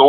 2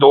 2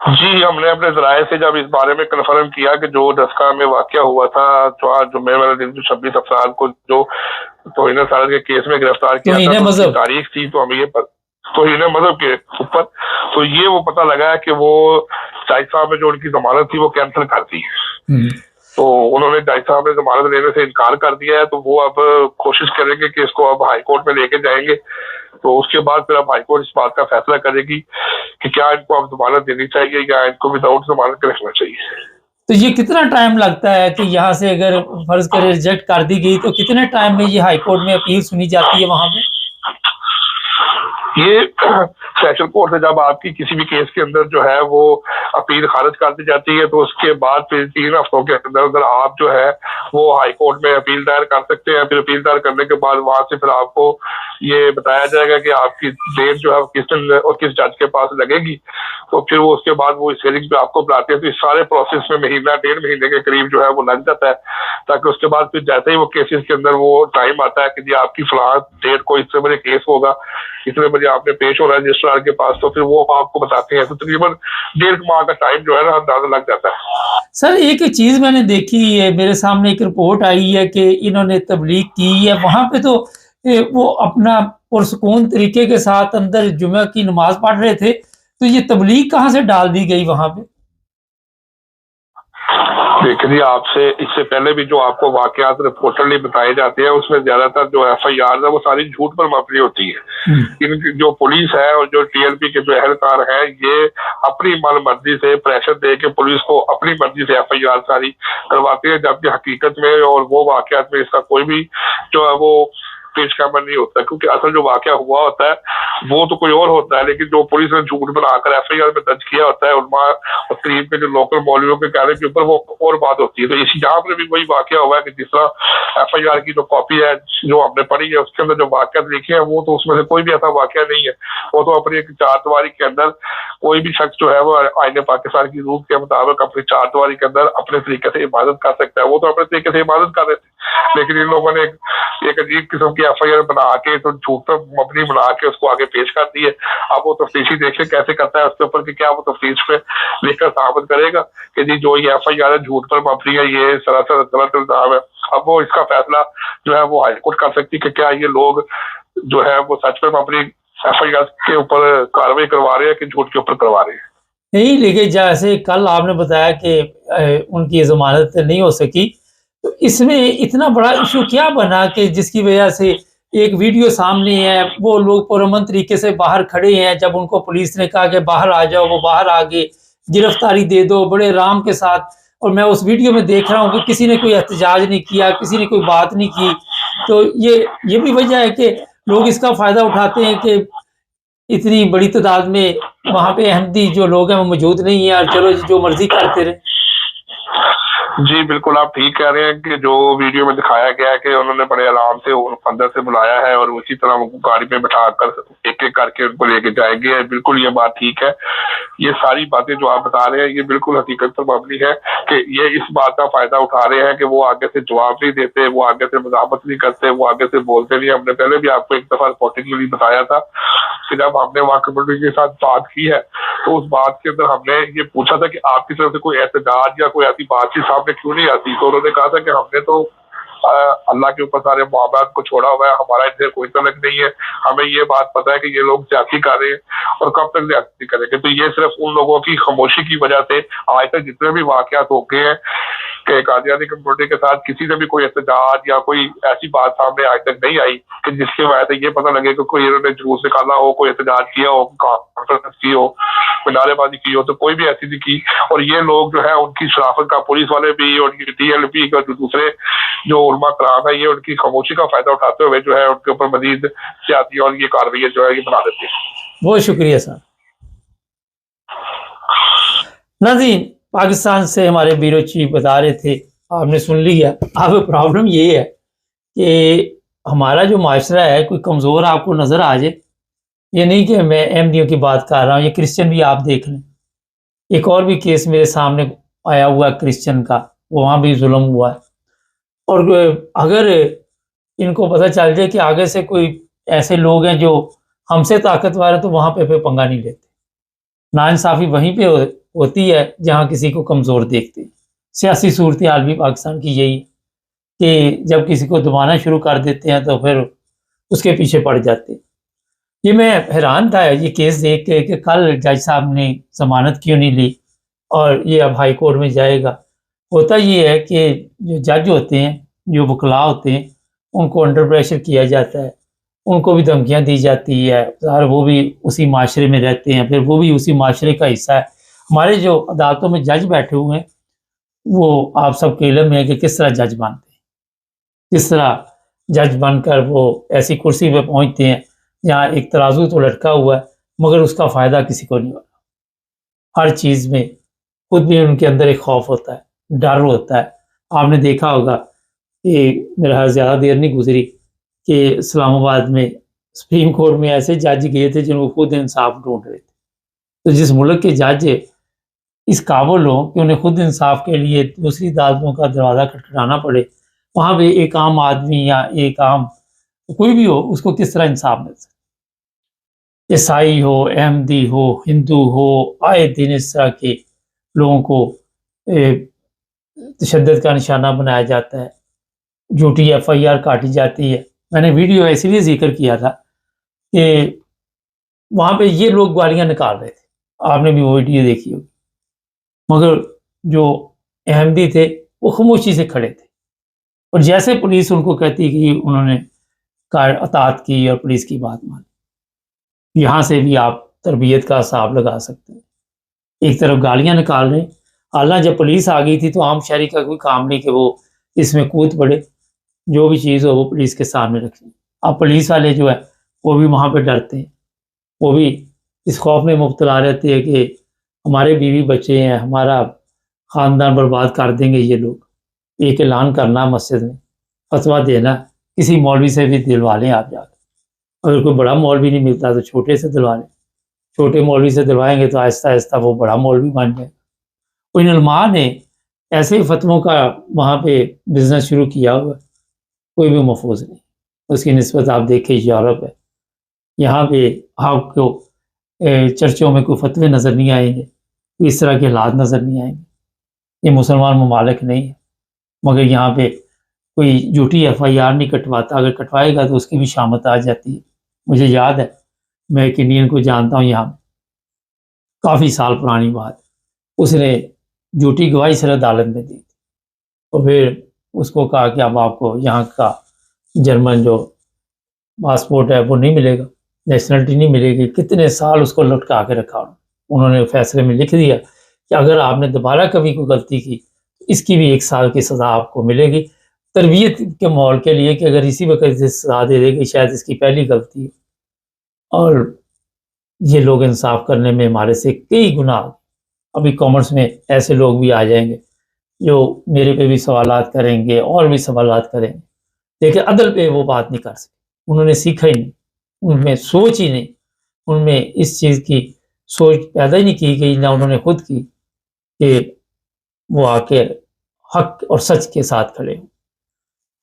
جی ہم نے اپنے ذرائع سے جب اس بارے میں کنفرم کیا کہ جو ڈسکا میں واقعہ ہوا تھا جو آج جمعے والے دن جو 26 افراد کو جو توہین عدالت کے کیس میں گرفتار کیا تھا، تو اس کی تاریخ تھی، تو ہمیں یہ توہین مذہب کے اوپر تو یہ وہ پتہ لگا کہ وہ جج صاحب نے جو ان کی ضمانت تھی وہ کینسل کر دی، تو انہوں نے جج صاحب نے ضمانت لینے سے انکار کر دیا ہے، تو وہ اب کوشش کریں گے کہ اس کو اب ہائی کورٹ میں لے کے جائیں گے، تو اس کے بعد پھر اب ہائی کورٹ اس بات کا فیصلہ کرے گی کہ کیا ان کو اب ضمانت دینی چاہیے یا ان کو وداؤٹ ضمانت کے رکھنا چاہیے۔ تو یہ کتنا ٹائم لگتا ہے کہ یہاں سے اگر فرض کرے ریجیکٹ کر دی گئی تو کتنے ٹائم میں یہ ہائی کورٹ میں اپیل سنی جاتی ہے وہاں پہ؟ یہ سیشن کورٹ سے جب آپ کی کسی بھی کیس کے اندر جو ہے وہ اپیل خارج کر دی جاتی ہے تو اس کے بعد پھر 3 ہفتوں کے اندر آپ جو ہے وہ ہائی کورٹ میں اپیل دائر کر سکتے ہیں، پھر اپیل دائر کرنے کے بعد وہاں سے پھر آپ کو یہ بتایا جائے گا کہ آپ کی ڈیٹ جو ہے کس دن اور کس جج کے پاس لگے گی، تو پھر وہ اس کے بعد وہ اس ہیئرنگ پہ آپ کو بلاتے ہیں، تو اس سارے پروسیس میں مہینہ 1.5 مہینے کے قریب جو ہے وہ لگ جاتا ہے، تاکہ اس کے بعد پھر جیسے ہی وہ کیسز کے اندر وہ ٹائم آتا ہے کہ جی آپ کی فلاں ڈیٹ کو اس سے بڑے کیس ہوگا، اتنے بجے آپ نے پیش ہو رہا ہے رجسٹرار کے پاس، تو پھر وہ آپ کو بتاتے ہیں، تو تقریباً 1.5 ماہ کا ٹائم جو ہے نا اندازہ لگ جاتا ہے۔ سر ایک چیز میں نے دیکھی ہے، میرے سامنے ایک رپورٹ آئی ہے کہ انہوں نے تبلیغ کی ہے وہاں پہ، تو وہ اپنا پرسکون طریقے کے ساتھ اندر جمعہ کی نماز پڑھ رہے تھے، تو یہ تبلیغ کہاں سے ڈال دی گئی وہاں پہ؟ دیکھیں جی آپ سے اس سے پہلے بھی جو آپ کو واقعات رپورٹرلی بتائے جاتے ہیں اس میں زیادہ تر جو ایف آئی آر ہے وہ ساری جھوٹ پر مبنی ہوتی ہے۔ ان کی جو پولیس ہے اور جو ٹی ایل پی کے جو اہلکار ہیں یہ اپنی من مرضی سے پریشر دے کے پولیس کو اپنی مرضی سے ایف آئی آر ساری کرواتے ہیں، جبکہ حقیقت میں اور وہ واقعات میں اس کا کوئی بھی جو ہے وہ پیش خبر نہیں ہوتا، کیونکہ اصل جو واقعہ ہوا ہوتا ہے وہ تو کوئی اور ہوتا ہے، لیکن جو پولیس نے جھوٹ بنا کر ایف آئی آر میں درج کیا ہوتا ہے علماء اور قریب کے جو لوکل مولویوں کے کہنے کے اوپر وہ اور بات ہوتی ہے۔ تو اسی یہاں پر بھی وہی واقعہ ہوا ہے کہ جس طرح ایف آئی آر کی جو کاپی ہے جو ہم نے پڑھی ہے اس کے اندر جو واقعات لکھے ہیں وہ تو اس میں سے کوئی بھی ایسا واقعہ نہیں ہے، وہ تو اپنی ایک 4 دیواری کے اندر کوئی بھی شخص جو ہے وہ آئین پاکستان کی روح کے مطابق اپنی 4 دیواری کے اندر اپنے طریقے سے عبادت کر سکتا ہے، وہ تو اپنے طریقے سے عبادت کر رہے تھے، لیکن ان لوگوں نے ایک عجیب قسم کی ایف آئی آر بنا کے تو جھوٹ پر مبنی بنا کے اس کو آگے پیش کر دی ہے۔ اب وہ تفتیشی دیکھیں کیسے کرتا ہے اس کے اوپر کہ کیا وہ تفتیش پہ لکھ کر ثابت کرے گا کہ جی جو یہ ایف آئی آر ہے جھوٹ پر مبنی ہے، یہ سراسر غلط الزام ہے۔ اب وہ اس کا فیصلہ جو ہے وہ ہائی کورٹ کر سکتی کہ کیا یہ لوگ جو ہے وہ سچ پر مبنی ایف آئی آر کے اوپر کاروائی کروا رہے ہیں کہ جھوٹ کے اوپر کروا رہے ہیں۔ نہیں، لیکن جیسے کل آپ نے بتایا کہ ان کی ضمانت نہیں ہو سکی، تو اس میں اتنا بڑا ایشو کیا بنا کہ جس کی وجہ سے ایک ویڈیو سامنے ہے، وہ لوگ پرامن طریقے سے باہر کھڑے ہیں، جب ان کو پولیس نے کہا کہ باہر آ جاؤ وہ باہر آ گئے، گرفتاری دے دو بڑے آرام کے ساتھ، اور میں اس ویڈیو میں دیکھ رہا ہوں کہ کسی نے کوئی احتجاج نہیں کیا، کسی نے کوئی بات نہیں کی، تو یہ بھی وجہ ہے کہ لوگ اس کا فائدہ اٹھاتے ہیں کہ اتنی بڑی تعداد میں وہاں پہ احمدی جو لوگ ہیں وہ موجود نہیں ہیں، اور چلو جو مرضی کرتے رہے۔ جی بالکل آپ ٹھیک کہہ رہے ہیں کہ جو ویڈیو میں دکھایا گیا ہے کہ انہوں نے بڑے آرام سے اندر سے بلایا ہے اور اسی طرح ان کو گاڑی میں بٹھا کر ایک ایک کر کے ان کو لے کے جائیں گے، بالکل یہ بات ٹھیک ہے۔ یہ ساری باتیں جو آپ بتا رہے ہیں یہ بالکل حقیقت پر مبنی ہے کہ یہ اس بات کا فائدہ اٹھا رہے ہیں کہ وہ آگے سے جواب نہیں دیتے، وہ آگے سے مزاحمت نہیں کرتے، وہ آگے سے بولتے نہیں۔ ہم نے پہلے بھی آپ کو ایک دفعہ رپورٹنگ کے لیے بتایا تھا کہ جب ہم نے وہاں کمیونٹی کے ساتھ بات کی ہے تو اس بات کے اندر ہم نے یہ پوچھا تھا کہ آپ کی طرف سے کوئی احتجاج یا کوئی ایسی بات چیت سامنے کیوں نہیں آتی، تو انہوں نے کہا تھا کہ ہم نے تو اللہ کے اوپر سارے معاملات کو چھوڑا ہوا ہے، ہمارا ان سے کوئی تعلق نہیں ہے، ہمیں یہ بات پتہ ہے کہ یہ لوگ زیادتی کر رہے ہیں اور کب تک زیادتی کریں گے۔ تو یہ صرف ان لوگوں کی خاموشی کی وجہ سے آج تک جتنے بھی واقعات ہو گئے ہیں کہ قادیانی کمیونٹی کے ساتھ کسی نے بھی کوئی احتجاج یا کوئی ایسی بات سامنے آج تک نہیں آئی کہ جس کی وجہ سے یہ پتہ لگے کہ کوئی انہوں نے جلوس نکالا ہو، کوئی احتجاج کیا ہو، کانفرنس کی ہو، کوئی نعرے بازی کی ہو، تو کوئی بھی ایسی نہیں کی۔ اور یہ لوگ جو ہے ان کی شرافت کا پولیس والے بھی اور ٹی ایل پی کا جو دوسرے جو علماء کرام ہے یہ ان کی خاموشی کا فائدہ اٹھاتے ہوئے جو ہے ان کے اوپر مزید سیاسی اور یہ کارروائیاں جو ہے یہ بنا دیتے ہیں۔ بہت شکریہ سر۔ ناظرین، پاکستان سے ہمارے بیورو چیف بتا رہے تھے، آپ نے سن لیا۔ اب پرابلم یہ ہے کہ ہمارا جو معاشرہ ہے کوئی کمزور آپ کو نظر آ جائے، یہ نہیں کہ میں احمدیوں کی بات کر رہا ہوں، یہ کرسچن بھی آپ دیکھ لیں۔ ایک اور بھی کیس میرے سامنے آیا ہوا ہے کرسچن کا، وہاں بھی ظلم ہوا ہے، اور اگر ان کو پتہ چل جائے کہ آگے سے کوئی ایسے لوگ ہیں جو ہم سے طاقتور ہے تو وہاں پہ پنگا نہیں لیتے، ناانصافی وہیں پہ ہوتی ہے جہاں کسی کو کمزور دیکھتے ہیں۔ سیاسی صورتحال بھی پاکستان کی یہی ہے کہ جب کسی کو دبانا شروع کر دیتے ہیں تو پھر اس کے پیچھے پڑ جاتے ہیں۔ یہ میں حیران تھا یہ کیس دیکھ کے کہ کل جج صاحب نے ضمانت کیوں نہیں لی اور یہ اب ہائی کورٹ میں جائے گا۔ ہوتا یہ ہے کہ جو جج ہوتے ہیں، جو وکلاء ہوتے ہیں، ان کو انڈر پریشر کیا جاتا ہے، ان کو بھی دھمکیاں دی جاتی ہے، ظاہر وہ بھی اسی معاشرے میں رہتے ہیں، پھر وہ بھی اسی معاشرے کا حصہ ہے۔ ہمارے جو عدالتوں میں جج بیٹھے ہوئے ہیں وہ آپ سب کے علم ہے کہ کس طرح جج بنتے ہیں، کس طرح جج بن کر وہ ایسی کرسی پہ پہنچتے ہیں جہاں ایک ترازو تو لٹکا ہوا ہے مگر اس کا فائدہ کسی کو نہیں ہوتا۔ ہر چیز میں خود بھی ان کے اندر ایک خوف ہوتا ہے، ڈر ہوتا ہے۔ آپ نے دیکھا ہوگا کہ میرا زیادہ دیر نہیں گزری کہ اسلام آباد میں سپریم کورٹ میں ایسے جج گئے تھے جن کو خود انصاف ڈھونڈ رہے تھے۔ تو جس ملک کے جج اس قابل ہوں کہ انہیں خود انصاف کے لیے دوسری عدالتوں کا دروازہ کھٹکھٹانا پڑے، وہاں پہ ایک عام آدمی یا ایک عام کوئی بھی ہو اس کو کس طرح انصاف مل سکتا؟ عیسائی ہو، احمدی ہو، ہندو ہو، آئے دن اس طرح کے لوگوں کو تشدد کا نشانہ بنایا جاتا ہے، جھوٹی ایف آئی آر کاٹی جاتی ہے۔ میں نے ویڈیو ایسے لیے ذکر کیا تھا کہ وہاں پہ یہ لوگ گالیاں نکال رہے تھے، آپ نے بھی وہ ویڈیو دیکھی ہوگی، مگر جو احمدی تھے وہ خاموشی سے کھڑے تھے، اور جیسے پولیس ان کو کہتی کہ انہوں نے اطاعت کی اور پولیس کی بات مانی۔ یہاں سے بھی آپ تربیت کا حساب لگا سکتے ہیں۔ ایک طرف گالیاں نکال رہے ہیں، حالانکہ جب پولیس آ گئی تھی تو عام شہری کا کوئی کام نہیں کہ وہ اس میں کود پڑے، جو بھی چیز ہو وہ پولیس کے سامنے رکھیں۔ اب پولیس والے جو ہے وہ بھی وہاں پہ ڈرتے ہیں، وہ بھی اس خوف میں مبتلا رہتے ہیں کہ ہمارے بیوی بچے ہیں، ہمارا خاندان برباد کر دیں گے یہ لوگ۔ ایک اعلان کرنا مسجد میں، فتویٰ دینا، کسی مولوی سے بھی دلوا لیں آپ جا کے، اگر کوئی بڑا مولوی نہیں ملتا تو چھوٹے سے دلوا لیں، چھوٹے مولوی سے دلوائیں گے تو آہستہ آہستہ وہ بڑا مولوی بن جائے۔ ان علماء نے ایسے فتووں کا وہاں پہ بزنس شروع کیا ہوا، کوئی بھی محفوظ نہیں۔ اس کی نسبت آپ دیکھیں یورپ ہے، یہاں پہ آپ کو چرچوں میں کوئی فتوے نظر نہیں آئیں گے، کوئی اس طرح کے حالات نظر نہیں آئیں گے۔ یہ مسلمان ممالک نہیں ہے، مگر یہاں پہ کوئی جھوٹی ایف آئی آر نہیں کٹواتا، اگر کٹوائے گا تو اس کی بھی شامت آ جاتی ہے۔ مجھے یاد ہے، میں ایک انڈین کو جانتا ہوں یہاں، کافی سال پرانی بات، اس نے جھوٹی گواہی سر عدالت میں دی تھی، اور پھر اس کو کہا کہ اب آپ کو یہاں کا جرمن جو پاسپورٹ ہے وہ نہیں ملے گا، نیشنلٹی نہیں ملے گی۔ کتنے سال اس کو لٹکا کے رکھا، انہوں نے فیصلے میں لکھ دیا کہ اگر آپ نے دوبارہ کبھی کوئی غلطی کی اس کی بھی 1 سال کی سزا آپ کو ملے گی، تربیت کے ماحول کے لیے کہ اگر اسی وقت سے سزا دے دے گی شاید اس کی پہلی غلطی ہے۔ اور یہ لوگ انصاف کرنے میں ہمارے سے کئی گنا، ابھی کامرس میں ایسے لوگ بھی آ جائیں گے جو میرے پہ بھی سوالات کریں گے اور بھی سوالات کریں گے، لیکن عدل پہ وہ بات نہیں کر سکتے، انہوں نے سیکھا ہی نہیں، ان میں سوچ ہی نہیں، ان میں اس چیز کی سوچ پیدا ہی نہیں کی گئی، نہ انہوں نے خود کی کہ وہ آ کے حق اور سچ کے ساتھ کھڑے ہوں۔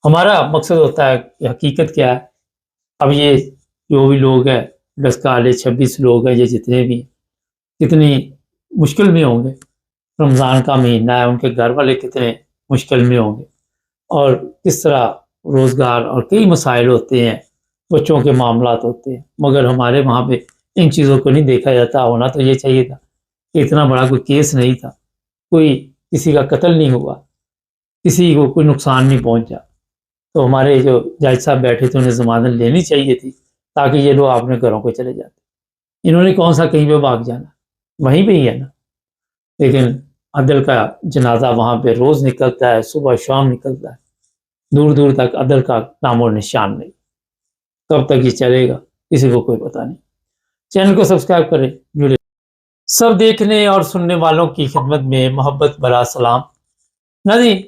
ہمارا مقصد ہوتا ہے کہ حقیقت کیا ہے۔ اب یہ جو بھی لوگ ہیں 10 کالے 26 لوگ ہیں، یہ جتنے بھی کتنی مشکل میں ہوں گے، رمضان کا مہینہ ہے، ان کے گھر والے کتنے مشکل میں ہوں گے، اور کس طرح روزگار اور کئی مسائل ہوتے ہیں، بچوں کے معاملات ہوتے ہیں، مگر ہمارے وہاں پہ ان چیزوں کو نہیں دیکھا جاتا۔ ہونا تو یہ چاہیے تھا کہ اتنا بڑا کوئی کیس نہیں تھا، کوئی کسی کا قتل نہیں ہوا، کسی کو کوئی نقصان نہیں پہنچا، تو ہمارے جو جج صاحب بیٹھے تھے انہیں ضمانت لینی چاہیے تھی تاکہ یہ لوگ اپنے گھروں کو چلے جاتے۔ انہوں نے کون سا کہیں پہ بھاگ جانا، وہیں پہ ہی ہے نا۔ لیکن عدل کا جنازہ وہاں پہ روز نکلتا ہے، صبح شام نکلتا ہے، دور دور تک عدل کا نام و نشان نہیں۔ کب تک یہ چلے گا کسی کو کوئی پتہ نہیں۔ چینل کو سبسکرائب کریں، جڑے سب دیکھنے اور سننے والوں کی خدمت میں محبت بھرا سلام۔ ناظرین،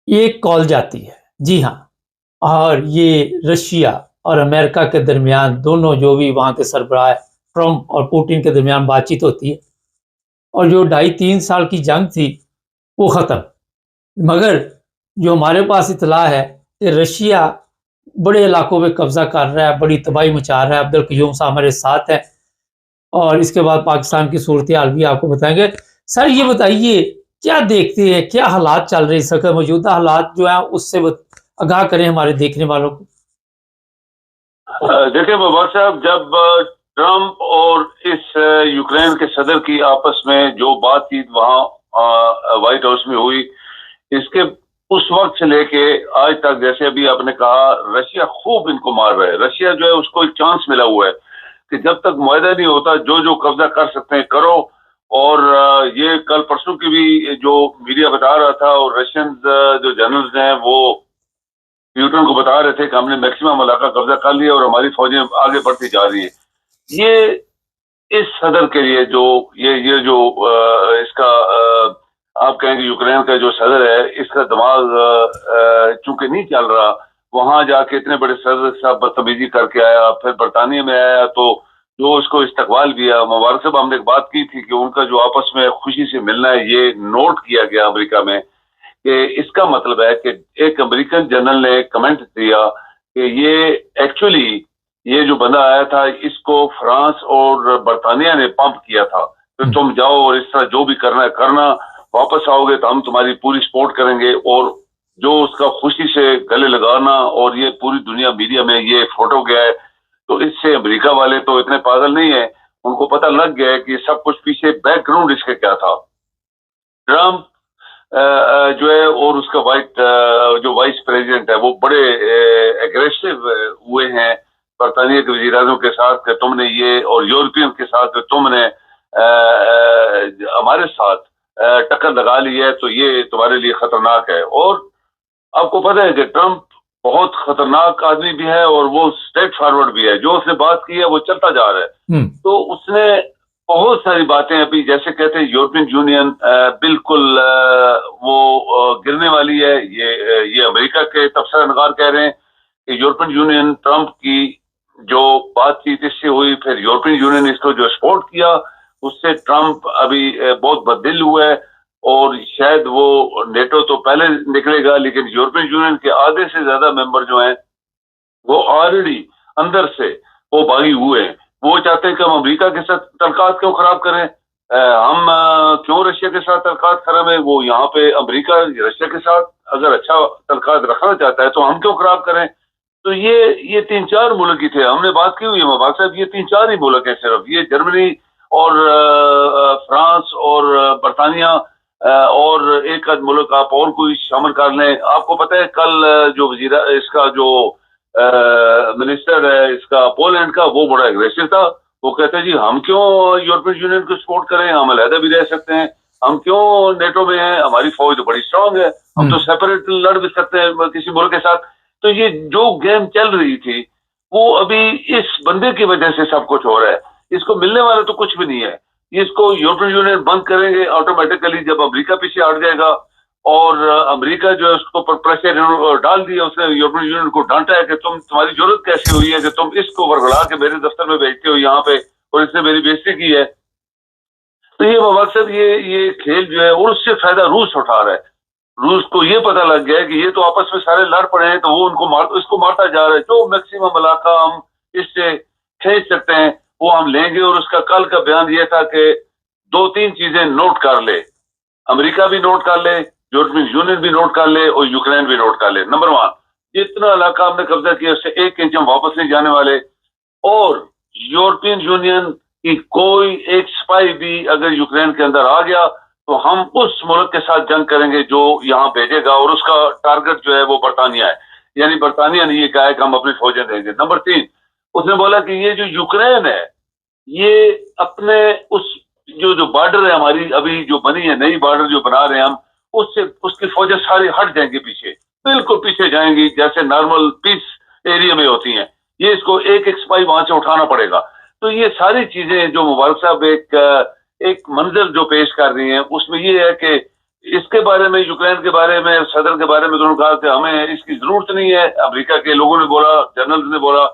ایک کال جاتی ہے، جی ہاں، اور یہ رشیا اور امریکہ کے درمیان، دونوں جو بھی وہاں کے سربراہ ٹرمپ اور پوٹن کے درمیان بات چیت ہوتی ہے، اور جو 2.5-3 سال کی جنگ تھی وہ ختم۔ مگر جو ہمارے پاس اطلاع ہے کہ رشیا بڑے علاقوں پہ قبضہ کر رہا ہے، بڑی تباہی مچا رہا ہے۔ عبدالقیوم صاحب ہمارے ساتھ ہے، اور اس کے بعد پاکستان کی صورتحال بھی آپ کو بتائیں گے۔ سر یہ بتائیے کیا دیکھتے ہیں، کیا حالات چل رہے ہیں، موجودہ حالات جو ہیں اس سے آگاہ کریں ہمارے دیکھنے والوں کو۔ دیکھیں مبارک صاحب، جب ٹرمپ اور اس یوکرین کے صدر کی آپس میں جو بات چیت وہاں وائٹ ہاؤس میں ہوئی، اس کے اس وقت سے لے کے آج تک، جیسے ابھی آپ نے کہا، رشیا خوب ان کو مار رہا ہے۔ رشیا جو ہے اس کو ایک چانس ملا ہوا ہے کہ جب تک معاہدہ نہیں ہوتا جو قبضہ کر سکتے ہیں کرو۔ اور یہ کل پرسوں کی بھی جو میڈیا بتا رہا تھا، اور رشینز جو جنرلز ہیں وہ پیوٹن کو بتا رہے تھے کہ ہم نے میکسیمم علاقہ قبضہ کر لیا اور ہماری فوجیں آگے بڑھتی جا رہی ہیں۔ یہ اس صدر کے لیے جو یہ جو اس کا آپ کہیں کہ یوکرین کا جو صدر ہے، اس کا دماغ چونکہ نہیں چل رہا، وہاں جا کے اتنے بڑے صدر صاحب بدتمیزی کر کے آیا، پھر برطانیہ میں آیا تو جو اس کو استقبال کیا۔ مبارک صاحب، ہم نے ایک بات کی تھی کہ ان کا جو آپس میں خوشی سے ملنا ہے، یہ نوٹ کیا گیا امریکہ میں، کہ اس کا مطلب ہے کہ ایک امریکن جنرل نے کمنٹ دیا کہ یہ ایکچولی یہ جو بندہ آیا تھا اس کو فرانس اور برطانیہ نے پمپ کیا تھا کہ تم جاؤ اور اس طرح جو بھی کرنا ہے کرنا، واپس آؤ گے تو ہم تمہاری پوری سپورٹ کریں گے۔ اور جو اس کا خوشی سے گلے لگانا، اور یہ پوری دنیا میڈیا میں یہ فوٹو گیا ہے، تو اس سے امریکہ والے تو اتنے پاگل نہیں ہیں، ان کو پتہ لگ گیا ہے کہ سب کچھ پیچھے بیک گراؤنڈ اس کے کیا تھا۔ ٹرمپ جو ہے اور اس کا جو وائس پریزیڈنٹ ہے، وہ بڑے ایگریسو ہوئے ہیں برطانیہ کے وزیر اعظم کے ساتھ کہ تم نے یہ، اور یورپین کے ساتھ کہ تم نے ہمارے ساتھ ٹکر لگا لی ہے تو یہ تمہارے لیے خطرناک ہے۔ اور آپ کو پتہ ہے کہ ٹرمپ بہت خطرناک آدمی بھی ہے اور وہ اسٹریٹ فارورڈ بھی ہے، جو اس نے بات کی ہے وہ چلتا جا رہا ہے۔ تو اس نے بہت ساری باتیں ابھی، جیسے کہتے ہیں یورپین یونین بالکل وہ گرنے والی ہے، یہ امریکہ کے تبصرہ نگار کہہ رہے ہیں کہ یورپین یونین ٹرمپ کی جو بات چیت اس سے ہوئی، پھر یورپین یونین اس کو جو سپورٹ کیا، اس سے ٹرمپ ابھی بہت بددل ہوا ہے، اور شاید وہ نیٹو تو پہلے نکلے گا، لیکن یورپین یونین کے آدھے سے زیادہ ممبر جو ہیں وہ آلریڈی اندر سے وہ باغی ہوئے ہیں۔ وہ چاہتے ہیں کہ ہم امریکہ کے ساتھ تعلقات کیوں خراب کریں، ہم کیوں رشیا کے ساتھ تعلقات خراب ہیں، وہ یہاں پہ امریکہ رشیا کے ساتھ اگر اچھا تعلقات رکھنا چاہتا ہے تو ہم کیوں خراب کریں۔ تو یہ 3-4 ملک ہی تھے، ہم نے بات کی ہوئی ہے مبارک صاحب، یہ 3-4 ہی ملک ہیں صرف، یہ جرمنی اور فرانس اور برطانیہ اور ایک آدھ ملک آپ اور کوئی شامل کر لیں۔ آپ کو پتہ ہے کل جو اس کا جو منسٹر ہے اس کا پولینڈ کا، وہ بڑا ایگریسو تھا، وہ کہتے ہیں جی ہم کیوں یورپین یونین کو سپورٹ کریں، ہم علیحدہ بھی رہ سکتے ہیں، ہم کیوں نیٹو میں ہیں، ہماری فوج تو بڑی اسٹرانگ ہے، ہم تو سیپریٹ لڑ بھی سکتے ہیں کسی ملک کے ساتھ۔ تو یہ جو گیم چل رہی تھی وہ ابھی اس بندے کی وجہ سے سب کچھ ہو رہا ہے، اس کو ملنے والا تو کچھ بھی نہیں ہے۔ اس کو یورپین یونین بند کریں گے آٹومیٹیکلی جب امریکہ پیچھے ہٹ جائے گا، اور امریکہ جو ہے اس کو پریشر ڈال دیا، اس نے یورپین یونین کو ڈانٹا ہے کہ تمہاری ضرورت کیسے ہوئی ہے کہ تم اس کو ورگڑا کے میرے دفتر میں بھیجتے ہو یہاں پہ، اور اس نے میری بےزتی کی ہے۔ تو یہ مقصد یہ کھیل جو ہے، اور اس سے فائدہ روس اٹھا رہا ہے۔ روس کو یہ پتہ لگ گیا ہے کہ یہ تو آپس میں سارے لڑ پڑے ہیں، تو وہ اس کو مارتا جا رہا ہے، جو میکسیمم علاقہ ہم اس سے کھینچ سکتے ہیں وہ ہم لیں گے۔ اور اس کا کل کا بیان یہ تھا کہ 2-3 چیزیں نوٹ کر لے، امریکہ بھی نوٹ کر لے، یورپین یونین بھی نوٹ کر لے، اور یوکرین بھی نوٹ کر لے۔ نمبر 1، جتنا علاقہ ہم نے قبضہ کیا اس سے 1 انچ ہم واپس نہیں جانے والے، اور یورپین یونین کی کوئی ایک سپاہی بھی اگر یوکرین کے اندر آ گیا تو ہم اس ملک کے ساتھ جنگ کریں گے جو یہاں بھیجے گا، اور اس کا ٹارگٹ جو ہے وہ برطانیہ ہے، یعنی برطانیہ نے یہ کہا ہے کہ ہم اپنی فوجیں دیں گے۔ نمبر 3، اس نے بولا کہ یہ جو یوکرین ہے یہ اپنے جو بارڈر ہے ہماری ابھی جو بنی ہے، نئی بارڈر جو بنا رہے ہیں ہم، اس کی فوجیں ساری ہٹ جائیں گی پیچھے، بالکل پیچھے جائیں گی جیسے نارمل پیس ایریا میں ہوتی ہیں، یہ اس کو ایک سپاہی وہاں سے اٹھانا پڑے گا۔ تو یہ ساری چیزیں جو مبارک صاحب ایک منظر جو پیش کر رہی ہیں، اس میں یہ ہے کہ اس کے بارے میں، یوکرین کے بارے میں، صدر کے بارے میں انہوں نے کہا کہ ہمیں اس کی ضرورت نہیں ہے۔ امریکہ کے لوگوں نے بولا، جنرلز نے بولا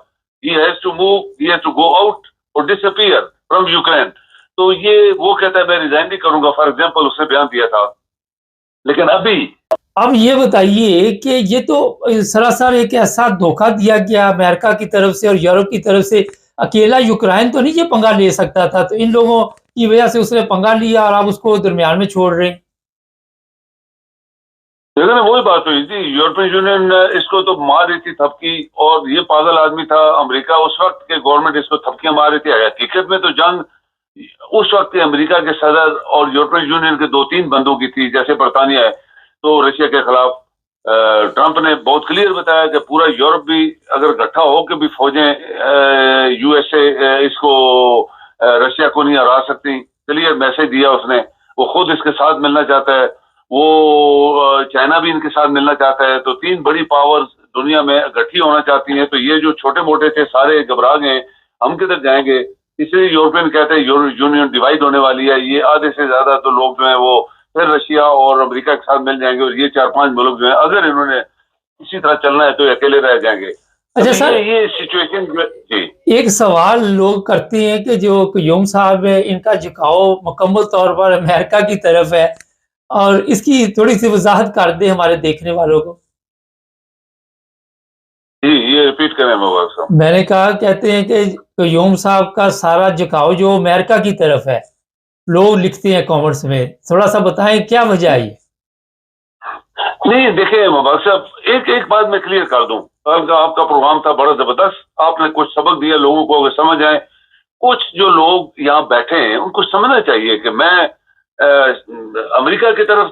he has to move, he has to go out or disappear from Ukraine۔ تو یہ وہ کہتا ہے میں ریزائن نہیں کروں گا، فار ایگزامپل اس نے بیان دیا تھا۔ لیکن اب یہ بتائیے کہ یہ تو سراسر ایک ایسا دھوکہ دیا گیا امریکہ کی طرف سے اور یورپ کی طرف سے، اکیلا یوکرائن تو نہیں یہ پنگا لے سکتا تھا، تو ان لوگوں کی وجہ سے اس نے پنگا لیا اور آپ اس کو درمیان میں چھوڑ رہے ہیں۔ لیکن وہی بات ہوئی تھی، یورپین یونین اس کو تو مار رہی تھی تھپکی، اور یہ پاگل آدمی تھا امریکہ اس وقت کے گورنمنٹ اس کو تھپکیاں مار رہی تھی۔ حقیقت میں تو جنگ اس وقت کے امریکہ کے صدر اور یورپین یونین کے 2-3 بندوں کی تھی، جیسے برطانیہ ہے تو رشیا کے خلاف ٹرمپ نے بہت کلیئر بتایا کہ پورا یورپ بھی اگر اکٹھا ہو کے بھی فوجیں یو ایس اے اس کو رشیا کو نہیں ہرا سکتی، کلیئر میسج دیا اس نے۔ وہ خود اس کے ساتھ ملنا چاہتا ہے، وہ چائنا بھی ان کے ساتھ ملنا چاہتا ہے، تو 3 بڑی پاورز دنیا میں اکٹھی ہونا چاہتی ہیں، تو یہ جو چھوٹے موٹے تھے سارے گھبرا گئے، ہم کدھر جائیں گے؟ اس لیے یورپین کہتے ہیں یونین ڈیوائڈ ہونے والی ہے، یہ آدھے سے زیادہ تو لوگ جو ہیں وہ پھر رشیا اور امریکہ کے ساتھ مل جائیں گے، اور یہ 4-5 ملک جو ہیں اگر انہوں نے اسی طرح چلنا ہے تو اکیلے رہ جائیں گے۔ اچھا سر، یہ سچویشن جی ایک سوال لوگ کرتے ہیں کہ جو قیوم صاحب ہے ان کا جھکاؤ مکمل طور پر امریکہ کی طرف ہے، اور اس کی تھوڑی سی وضاحت کر دیں ہمارے دیکھنے والوں کو۔ جی یہ ریپیٹ کریں مبارک صاحب۔ میں نے کہا کہتے ہیں کہ قیوم صاحب کا سارا جھکاؤ جو امریکہ کی طرف ہے، لوگ لکھتے ہیں کامنٹس میں، تھوڑا سا بتائیں کیا وجہ ہے یہ؟ نہیں دیکھیں مبارک صاحب، ایک بات میں کلیئر کر دوں، کل کا آپ کا پروگرام تھا بڑا زبردست، آپ نے کچھ سبق دیا لوگوں کو اگر سمجھ آئے۔ کچھ جو لوگ یہاں بیٹھے ہیں ان کو سمجھنا چاہیے کہ میں امریکہ کی طرف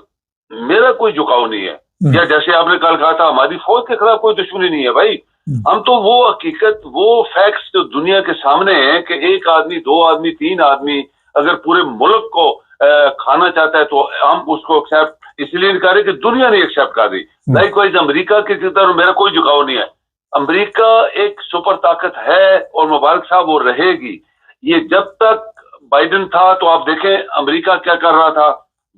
میرا کوئی جھکاؤ نہیں ہے، یا جیسے آپ نے کل کہا تھا ہماری فوج کے خلاف کوئی دشمنی نہیں ہے۔ بھائی ہم تو وہ حقیقت، وہ فیکٹس جو دنیا کے سامنے ہیں کہ 1 آدمی 2 آدمی 3 آدمی اگر پورے ملک کو کھانا چاہتا ہے تو ہم اس کو ایکسیپٹ اس لیے نہیں کر رہے کہ دنیا نہیں ایکسیپٹ کر رہی۔ لائک وائز امریکہ کی طرف میرا کوئی جھکاؤ نہیں ہے۔ امریکہ ایک سپر طاقت ہے اور مبارک صاحب وہ رہے گی۔ یہ جب تک بائیڈن تھا تو آپ دیکھیں امریکہ کیا کر رہا تھا،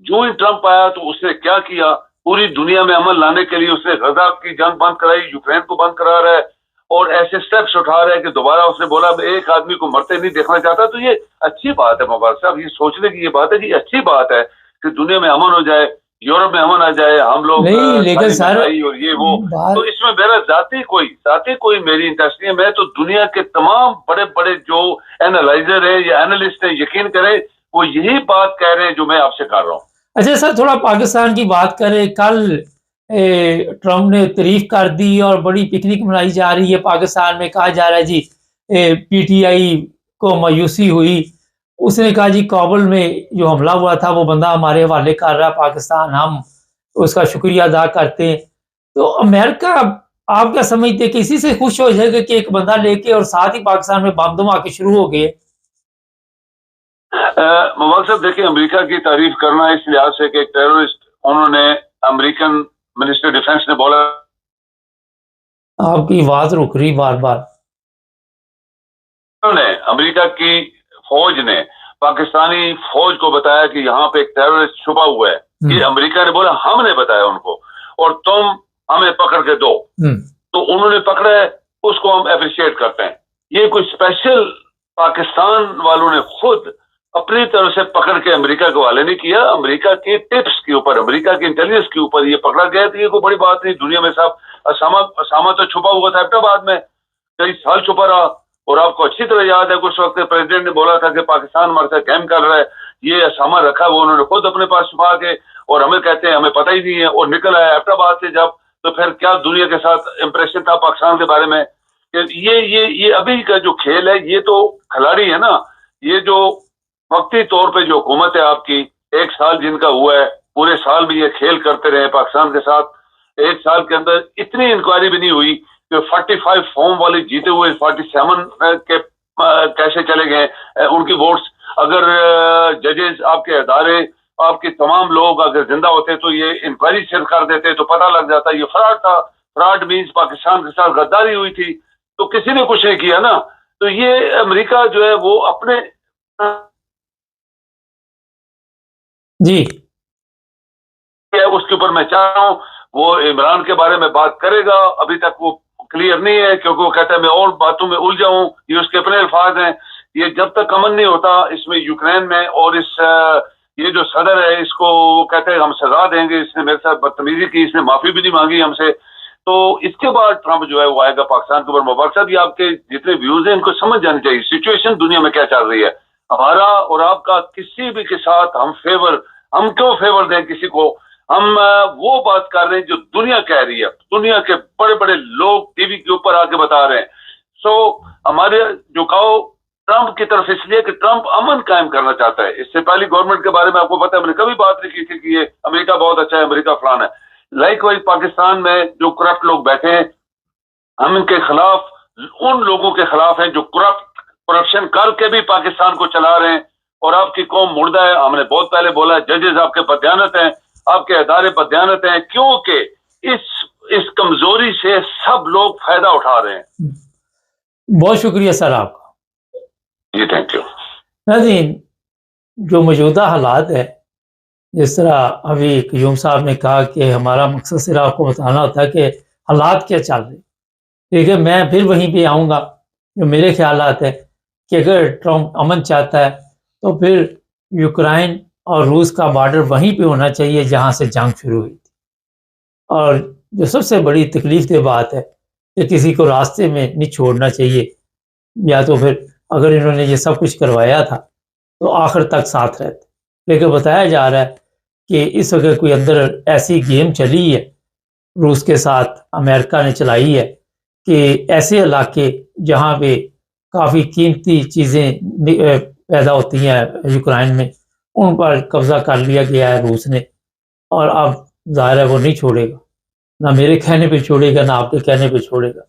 جو ہی ٹرمپ آیا تو اس نے کیا کیا، پوری دنیا میں عمل لانے کے لیے اس نے غزہ کی جنگ بند کرائی، یوکرین کو بند کرا رہا ہے، اور ایسے سٹیپس اٹھا رہا ہے کہ دوبارہ اس نے بولا میں 1 آدمی کو مرتے نہیں دیکھنا چاہتا۔ تو یہ اچھی بات ہے مبارک صاحب، یہ سوچنے کی یہ بات ہے کہ یہ اچھی بات ہے کہ دنیا میں امن ہو جائے، یورپ میں امن آ جائے، ہم لوگ نہیں لیکن سر اور یہ وہ، تو اس میں میرا ذاتی کوئی میری انٹرسٹ نہیں ہے۔ میں تو دنیا کے تمام بڑے بڑے جو اینالائزر ہیں یا اینالسٹ ہیں یقین کریں وہ یہی بات کہہ رہے ہیں جو میں آپ سے کر رہا ہوں۔ اچھا سر، تھوڑا پاکستان کی بات کریں۔ کل ٹرمپ نے تعریف کر دی اور بڑی پکنک منائی جا رہی ہے پاکستان میں، کہا جا رہا ہے جی پی ٹی آئی کو مایوسی ہوئی، اس نے کہا جی کابل میں جو حملہ ہوا تھا وہ بندہ ہمارے حوالے کر رہا پاکستان، ہم اس کا شکریہ ادا کرتے ہیں۔ تو امریکہ آپ کیا سمجھتے ہیں کہ اسی سے خوش ہو جائے گا کہ ایک بندہ لے کے اور ساتھ ہی پاکستان میں بم دھماکے شروع ہو گئے؟ مبارک صاحب دیکھیں، امریکہ کی تعریف کرنا اس لحاظ سے کہ ایک ٹیررسٹ، انہوں نے امریکن منسٹر ڈیفنس نے بولا، آپ کی آواز رک رہی بار بار۔ انہوں نے امریکہ کی فوج نے پاکستانی فوج کو بتایا کہ یہاں پہ ایک ٹیررسٹ چھپا ہوا ہے، یہ امریکہ نے بولا، ہم نے بتایا ان کو، اور تم ہمیں پکڑ کے دو، تو انہوں نے پکڑا ہے، اس کو ہم اپریشیٹ کرتے ہیں۔ یہ کوئی اسپیشل پاکستان والوں نے خود اپنی طرف سے پکڑ کے امریکہ کے حوالے نہیں کیا، امریکہ کی ٹپس کے اوپر، امریکہ کی انٹیلیجنس کے اوپر یہ پکڑا گیا، تو یہ کوئی بڑی بات نہیں دنیا میں صاحب۔ اسامہ تو چھپا ہوا تھا ایبٹ آباد میں، کئی سال چھپا رہا، اور آپ کو اچھی طرح یاد ہے کہ اس وقت پریزیڈنٹ نے بولا تھا کہ پاکستان ہمارے ساتھ کیمپ کر رہا ہے، یہ اسامہ رکھا وہ انہوں نے خود اپنے پاس چھپا کے، اور ہمیں کہتے ہیں ہمیں پتہ ہی نہیں ہے، اور نکل آیا ایبٹ آباد سے جب، تو پھر کیا دنیا کے ساتھ امپریشن تھا پاکستان کے بارے میں کہ یہ ابھی کا جو کھیل ہے، یہ تو کھلاڑی ہے نا، یہ جو وقتی طور پہ جو حکومت ہے آپ کی، 1 سال جن کا ہوا ہے، پورے سال بھی یہ کھیل کرتے رہے پاکستان کے ساتھ، 1 سال کے اندر اتنی انکوائری بھی نہیں ہوئی کہ 45 فارم والے جیتے ہوئے 47 کے کیسے چلے گئے ان کی ووٹس۔ اگر ججز، آپ کے ادارے، آپ کے تمام لوگ اگر زندہ ہوتے تو یہ انکوائری شروع کر دیتے تو پتہ لگ جاتا یہ فراڈ تھا۔ فراڈ مینس پاکستان کے ساتھ غداری ہوئی تھی، تو کسی نے کچھ نہیں کیا نا۔ تو یہ امریکہ جو ہے وہ اپنے جی اس کے اوپر میں چاہ رہا ہوں وہ عمران کے بارے میں بات کرے گا، ابھی تک وہ کلیئر نہیں ہے کیونکہ وہ کہتا ہے میں اور باتوں میں الجھا ہوں، یہ اس کے اپنے الفاظ ہیں۔ یہ جب تک امن نہیں ہوتا اس میں یوکرین میں، اور یہ جو صدر ہے اس کو وہ کہتے ہیں ہم سزا دیں گے، اس نے میرے ساتھ بدتمیزی کی، اس نے معافی بھی نہیں مانگی ہم سے، تو اس کے بعد ٹرمپ جو ہے وہ آئے گا پاکستان کے اوپر. مبارک صاحب، یہ آپ کے جتنے ویوز ہیں ان کو سمجھ جانی چاہیے سچویشن دنیا میں کیا چل رہی ہے. ہمارا اور آپ کا کسی بھی کے ساتھ ہم کیوں فیور دیں کسی کو؟ ہم وہ بات کر رہے ہیں جو دنیا کہہ رہی ہے. دنیا کے بڑے بڑے لوگ ٹی وی کے اوپر آ کے بتا رہے ہیں. سو ہمارے جھکاؤ ٹرمپ کی طرف اس لیے کہ ٹرمپ امن قائم کرنا چاہتا ہے. اس سے پہلی گورنمنٹ کے بارے میں آپ کو پتا ہے میں نے کبھی بات نہیں کی تھی کہ یہ امریکہ بہت اچھا ہے، امریکہ فلان ہے. لائک وائز پاکستان میں جو کرپٹ لوگ بیٹھے ہیں ہم ان کے خلاف، ان لوگوں کے خلاف ہیں جو کرپشن کر کے بھی پاکستان کو چلا رہے ہیں. اور آپ کی قوم مردہ ہے. ہم نے بہت پہلے بولا ہے ججز آپ کے بدیانت ہیں، آپ کے ادارے بدیانت ہیں، کیونکہ اس کمزوری سے سب لوگ فائدہ اٹھا رہے ہیں. بہت شکریہ سر آپ کا. جی تھینک یو. ناظرین، جو موجودہ حالات ہے، جس طرح ابھی قیوم صاحب نے کہا کہ ہمارا مقصد صرف آپ کو بتانا ہوتا ہے کہ حالات کیا چل رہے. ٹھیک ہے، میں پھر وہیں پہ آؤں گا. جو میرے خیالات ہے کہ اگر ٹرمپ امن چاہتا ہے تو پھر یوکرائن اور روس کا بارڈر وہیں پہ ہونا چاہیے جہاں سے جنگ شروع ہوئی تھی. اور جو سب سے بڑی تکلیف دہ بات ہے کہ کسی کو راستے میں نہیں چھوڑنا چاہیے، یا تو پھر اگر انہوں نے یہ سب کچھ کروایا تھا تو آخر تک ساتھ رہتے. لیکن بتایا جا رہا ہے کہ اس وقت کوئی اندر ایسی گیم چلی ہے روس کے ساتھ، امریکہ نے چلائی ہے کہ ایسے علاقے جہاں پہ کافی قیمتی چیزیں پیدا ہوتی ہیں یوکرائن میں، ان پر قبضہ کر لیا گیا ہے روس نے. اور اب ظاہر ہے وہ نہیں چھوڑے گا، نہ میرے کہنے پہ چھوڑے گا نہ آپ کے کہنے پہ چھوڑے گا.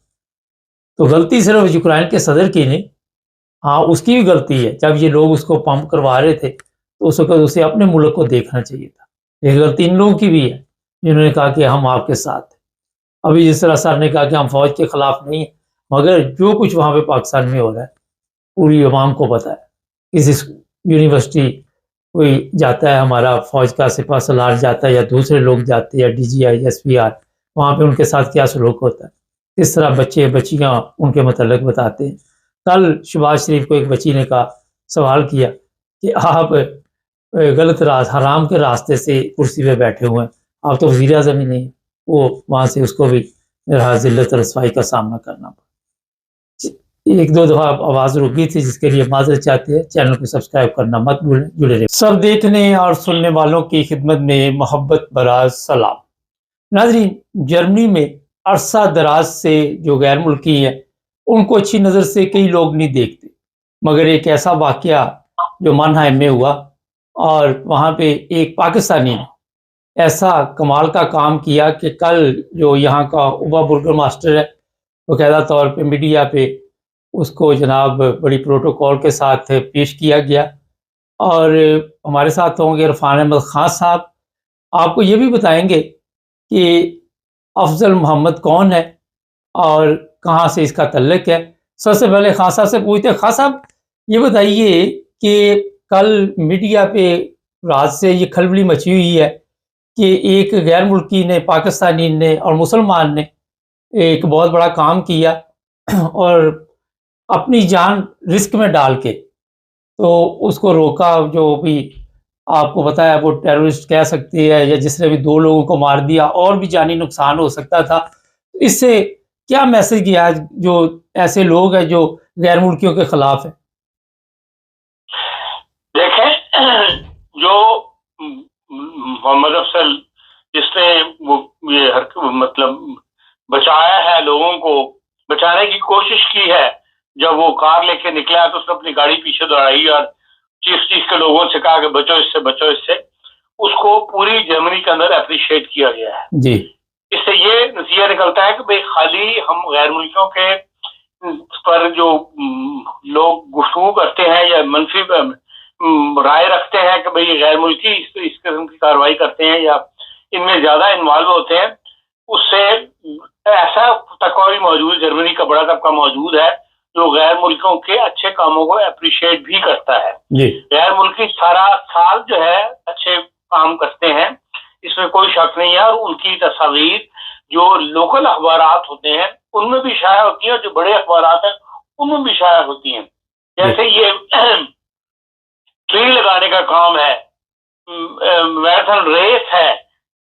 تو غلطی صرف یوکرائن کے صدر کی نہیں، ہاں اس کی بھی غلطی ہے. جب یہ لوگ اس کو پمپ کروا رہے تھے تو اس وقت اسے اپنے ملک کو دیکھنا چاہیے تھا. یہ غلطی ان لوگوں کی بھی ہے جنہوں نے کہا کہ ہم آپ کے ساتھ ہیں. ابھی جس طرح سر نے کہا کہ ہم فوج کے خلاف نہیں ہیں، مگر جو کچھ وہاں پہ پاکستان میں ہو رہا ہے پوری عوام کو پتہ ہے. کسی یونیورسٹی کوئی جاتا ہے، ہمارا فوج کا سپاہ سالار جاتا ہے یا دوسرے لوگ جاتے ہیں، یا ڈی جی آئی، ایس پی آر، وہاں پہ ان کے ساتھ کیا سلوک ہوتا ہے، کس طرح بچے بچیاں ان کے متعلق بتاتے ہیں. کل شہباز شریف کو ایک بچی نے کہا، سوال کیا کہ آپ غلط حرام کے راستے سے کرسی پہ بیٹھے ہوئے ہیں، آپ تو وزیر اعظم ہی نہیں. وہ وہاں سے اس کو بھی میرا ذلت رسوائی کا سامنا کرنا پڑا. ایک دو دفعہ آواز رک گئی تھی جس کے لیے معذرت چاہتے ہیں. چینل کو سبسکرائب کرنا مت بھولیں، جڑے رہے. سب دیکھنے اور سننے والوں کی خدمت میں محبت براز سلام. ناظرین، جرمنی میں عرصہ دراز سے جو غیر ملکی ہے ان کو اچھی نظر سے کئی لوگ نہیں دیکھتے، مگر ایک ایسا واقعہ جو مانہائم میں ہوا اور وہاں پہ ایک پاکستانی نے ایسا کمال کا کام کیا کہ کل جو یہاں کا اوبا برگر ماسٹر ہے باقاعدہ طور پہ میڈیا پہ اس کو جناب بڑی پروٹوکول کے ساتھ پیش کیا گیا. اور ہمارے ساتھ ہوں گے عرفان احمد خان صاحب. آپ کو یہ بھی بتائیں گے کہ افضل محمد کون ہے اور کہاں سے اس کا تعلق ہے. سب سے پہلے خان صاحب سے پوچھتے ہیں. خان صاحب یہ بتائیے کہ کل میڈیا پہ رات سے یہ کھلبلی مچی ہوئی ہے کہ ایک غیر ملکی نے، پاکستانی نے اور مسلمان نے ایک بہت بڑا کام کیا اور اپنی جان رسک میں ڈال کے تو اس کو روکا. جو بھی آپ کو بتایا وہ ٹیررسٹ کہہ سکتے ہیں، یا جس نے بھی 2 لوگوں کو مار دیا اور بھی جانی نقصان ہو سکتا تھا. اس سے کیا میسج گیا جو ایسے لوگ ہیں جو غیر ملکیوں کے خلاف ہیں؟ دیکھیں، جو محمد افضل جس نے یہ مطلب بچایا ہے، لوگوں کو بچانے کی کوشش کی ہے، جب وہ کار لے کے نکلا تو اس نے اپنی گاڑی پیچھے دوڑائی اور چیف کے لوگوں سے کہا کہ بچو اس سے، بچو اس سے. اس کو پوری جرمنی کے اندر اپریشیٹ کیا گیا ہے. جی، اس سے یہ نتیجہ نکلتا ہے کہ بھئی خالی ہم غیر ملکیوں کے پر جو لوگ گفتگو کرتے ہیں یا منفی رائے رکھتے ہیں کہ بھئی غیر ملکی اس قسم کی کارروائی کرتے ہیں یا ان میں زیادہ انوالو ہوتے ہیں، اس سے ایسا طبقہ بھی موجود، جرمنی کا بڑا طبقہ موجود ہے جو غیر ملکوں کے اچھے کاموں کو اپریشیٹ بھی کرتا ہے. غیر ملکی سارا سال جو ہے اچھے کام کرتے ہیں، اس میں کوئی شک نہیں ہے. اور ان کی تصاویر جو لوکل اخبارات ہوتے ہیں ان میں بھی شائع ہوتی ہیں، اور جو بڑے اخبارات ہیں ان میں بھی شائع ہوتی ہیں. جیسے یہ ٹری لگانے کا کام ہے، میراتھن ریس ہے،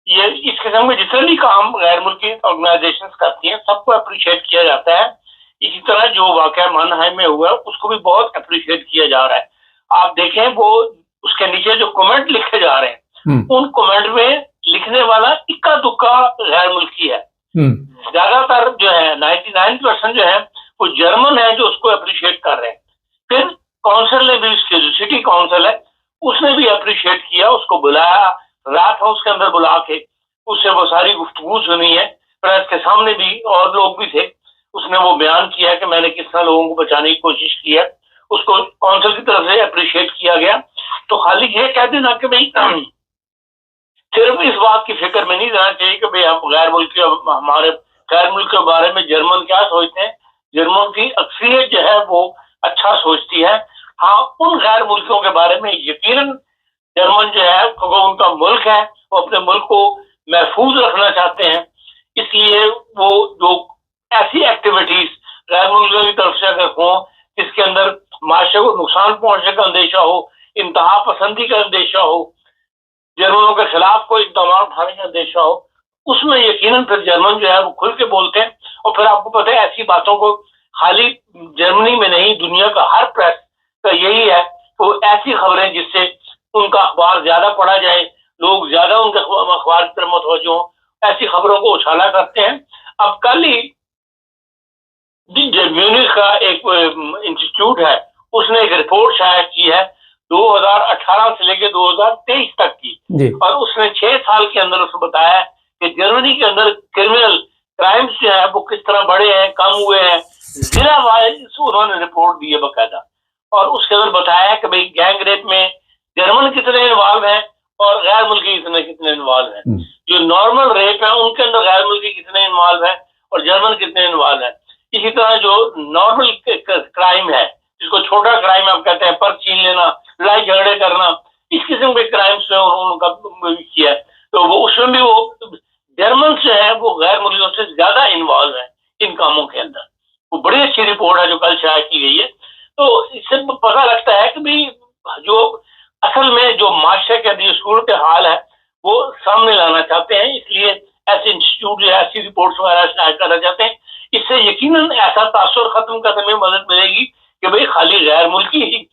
یہ اس قسم کے جتنے بھی کام غیر ملکی آرگنائزیشنز کرتی ہیں سب کو اپریشیٹ کیا جاتا ہے. اسی طرح جو واقعہ مانہائم میں ہوا اس کو بھی بہت اپریشیٹ کیا جا رہا ہے. آپ دیکھیں وہ اس کے نیچے جو کمنٹ لکھے جا رہے ہیں ان کمنٹ میں لکھنے والا اکا دکا غیر ملکی ہے. زیادہ تر جو ہے 99% جو ہے وہ جرمن ہے جو اس کو اپریشیٹ کر رہے ہیں. پھر کونسل نے بھی اس کے جو سٹی کونسل ہے اس نے بھی اپریشیٹ کیا, اس کو بلایا رات ہاؤس کے اندر بلا کے اس سے وہ ساری گفتگو سنی ہے. پریس کے سامنے بھی اور لوگ بھی تھے, اس نے وہ بیان کیا کہ میں نے کس طرح لوگوں کو بچانے کی کوشش کی ہے. اس کو کونسل کی طرف سے اپریشیٹ کیا گیا. تو خالی یہ کہہ دینا کہ بھائی صرف اس بات کی فکر میں نہیں رہنا چاہیے کہ بھائی ہم غیر ملکی ہمارے غیر ملک کے بارے میں جرمن کیا سوچتے ہیں. جرمن کی اکثریت جو ہے وہ اچھا سوچتی ہے. ہاں ان غیر ملکیوں کے بارے میں یقیناً جرمن جو ہے کیونکہ ان کا ملک ہے وہ اپنے ملک کو محفوظ رکھنا چاہتے ہیں, اس لیے وہ جو ایسی ایکٹیویٹیز غیر ملکیوں کی طرف سے اگر ہوں جس کے اندر معاشرے کو نقصان پہنچنے کا اندیشہ ہو, انتہا پسندی کا اندیشہ ہو, جرمنوں کے خلاف کوئی اقدامات اٹھانے کا اندیشہ ہو, اس میں یقیناً پھر جرمن جو ہے وہ کھل کے بولتے ہیں. اور پھر آپ کو پتہ ہے ایسی باتوں کو خالی جرمنی میں نہیں دنیا کا ہر پریس کا یہی ہے کہ وہ ایسی خبریں جس سے ان کا اخبار زیادہ پڑھا جائے, لوگ زیادہ ان کے اخبار کی طرف متوجہ ہوں, ایسی خبروں کو اچھالا کرتے ہیں. اب کل ہی میونخ کا ایک انسٹیٹیوٹ ہے اس نے ایک رپورٹ شائع کی ہے 2018 سے لے کے 2023 تک کی, اور اس نے 6 سال کے اندر اس کو بتایا کہ جرمنی کے اندر کرمنل کرائمز جو ہے وہ کس طرح بڑھے ہیں, کم ہوئے ہیں. ضلع وائز انہوں نے رپورٹ دی ہے باقاعدہ, اور اس کے اندر بتایا کہ بھئی گینگ ریپ میں جرمن کتنے انوالو ہیں اور غیر ملکی کتنے انوالو ہیں. جو نارمل ریپ ہے ان کے اندر غیر ملکی کتنے انوالو ہیں اور جرمن کتنے انوالو ہیں. اسی طرح جو نارمل کرائم ہے جس کو چھوٹا کرائم آپ کہتے ہیں, پر چھین لینا, لڑائی جھگڑے کرنا, اس قسم کے کرائمز میں انہوں نے کیا ہے, تو وہ اس میں بھی وہ جرمن سے ہے وہ غیر ملکیوں سے زیادہ انوالو ہیں ان کاموں کے اندر. وہ بڑی اچھی رپورٹ ہے جو کل شائع کی گئی ہے. تو اس سے پتہ لگتا ہے کہ بھئی جو اصل میں جو معاشرے کے اندر صورت حال ہے وہ سامنے لانا چاہتے ہیں, اس لیے ایسے انسٹیٹیوٹ جو ایسی رپورٹس وغیرہ شائع کرنا چاہتے ہیں. اس سے یقیناً ایسا تاثر ختم کرنے میں مدد ملے گی کہ بھئی خالی غیر ملکی ہی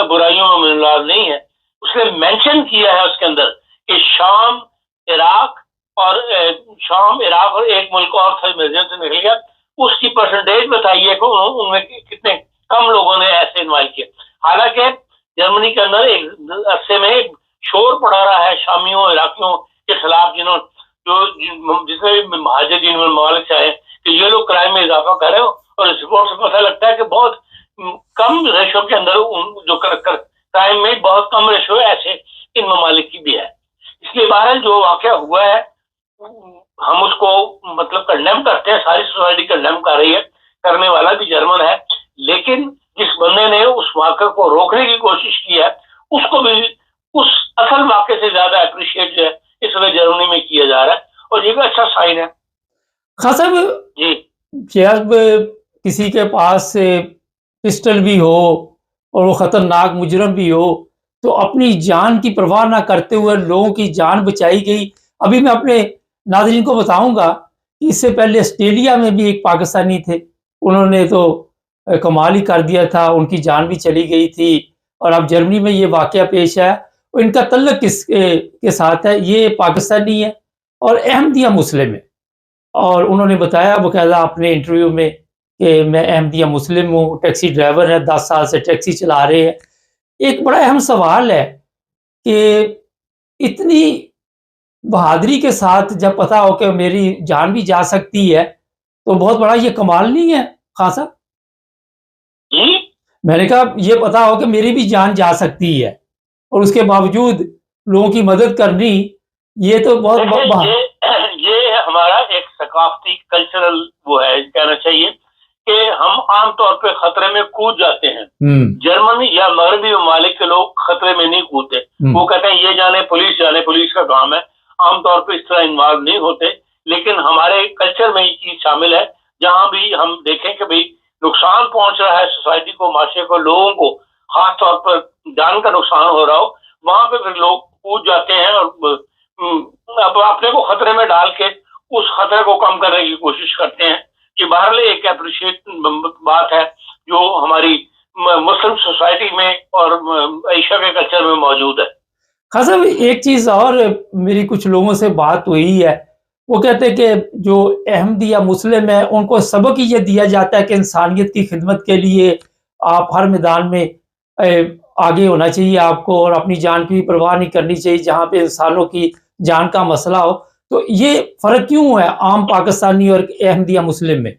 برائیوں میں ملوث نہیں ہے. اس نے مینشن کیا ہے اس کے اندر کہ شام عراق اور ایک ملک اور تھا میوزیم سے نکل گیا, اس کی پرسنٹیج بتائیے کہ ان میں کتنے کم لوگوں نے ایسے انوائٹ کیا. حالانکہ جرمنی کے اندر ایک عرصے میں شور پڑا رہا ہے شامیوں عراقیوں کے خلاف جنہوں جتنے بھی مہاجرین ممالک سے آئے کہ یہ لوگ کرائم میں اضافہ کر رہے ہو, اور اس رپورٹ سے پتہ لگتا ہے کہ بہت کم ریشو کے اندر جو کرائم میں بہت کم ریشو ایسے ان ممالک کی بھی ہے. اس لیے بہرحال جو واقعہ ہوا ہے ہم اس کو مطلب کنڈیم کرتے ہیں, ساری سوسائٹی کنڈیم کر رہی ہے, کرنے والا بھی جرمن ہے, لیکن جس بندے نے اس واقعے کو روکنے کی کوشش کی ہے اس کو بھی اس اصل واقعے سے زیادہ اپریشیٹ جو ہے اس وقت جرمنی میں کیا جا رہا ہے, اور یہ بھی اچھا سائن ہے. خان صاحب جی, جب کسی کے پاس پسٹل بھی ہو اور وہ خطرناک مجرم بھی ہو تو اپنی جان کی پرواہ نہ کرتے ہوئے لوگوں کی جان بچائی گئی. ابھی میں اپنے ناظرین کو بتاؤں گا کہ اس سے پہلے آسٹریلیا میں بھی ایک پاکستانی تھے, انہوں نے تو کمال ہی کر دیا تھا, ان کی جان بھی چلی گئی تھی. اور اب جرمنی میں یہ واقعہ پیش ہے, ان کا تعلق کس کے ساتھ ہے, یہ پاکستانی ہے اور احمدیہ مسلم ہے. اور انہوں نے بتایا باقاعدہ اپنے انٹرویو میں کہ میں احمدیہ مسلم ہوں, ٹیکسی ڈرائیور ہے, 10 سال سے ٹیکسی چلا رہے ہیں. ایک بڑا اہم سوال ہے کہ اتنی بہادری کے ساتھ جب پتا ہو کہ میری جان بھی جا سکتی ہے تو بہت بڑا یہ کمال نہیں ہے خان صاحب؟ میں نے کہا یہ پتا ہو کہ میری بھی جان جا سکتی ہے اور اس کے باوجود لوگوں کی مدد کرنی, یہ تو بہت یہ ہمارا ایک ثقافتی کلچرل وہ ہے, کہنا چاہیے کہ ہم عام طور پہ خطرے میں کود جاتے ہیں. جرمنی یا مغربی ممالک کے لوگ خطرے میں نہیں کودتے, وہ کہتے ہیں یہ جانے پولیس کا کام ہے, عام طور پہ اس طرح انوالو نہیں ہوتے. لیکن ہمارے کلچر میں یہ چیز شامل ہے, جہاں بھی ہم دیکھیں کہ بھئی نقصان پہنچ رہا ہے سوسائٹی کو, معاشرے کو, لوگوں کو, خاص طور پر جان کا نقصان ہو رہا ہو, وہاں پہ پھر لوگ کود جاتے ہیں. اور اب اپنے کو کے اس خطرے کو کم کرنے کی کوشش کرتے ہیں. یہ بہرحال ایک اپریشیٹ بات ہے جو ہماری مسلم سوسائٹی میں اور ایشیا کے کلچر میں موجود ہے. خان صاحب ایک چیز اور میری کچھ لوگوں سے بات ہوئی ہے، وہ کہتے ہیں کہ جو احمدیہ مسلم ہے ان کو سبق یہ دیا جاتا ہے کہ انسانیت کی خدمت کے لیے آپ ہر میدان میں آگے ہونا چاہیے آپ کو، اور اپنی جان کی پرواہ نہیں کرنی چاہیے جہاں پہ انسانوں کی جان کا مسئلہ ہو. تو یہ فرق کیوں ہے عام پاکستانی اور احمدیہ مسلم میں؟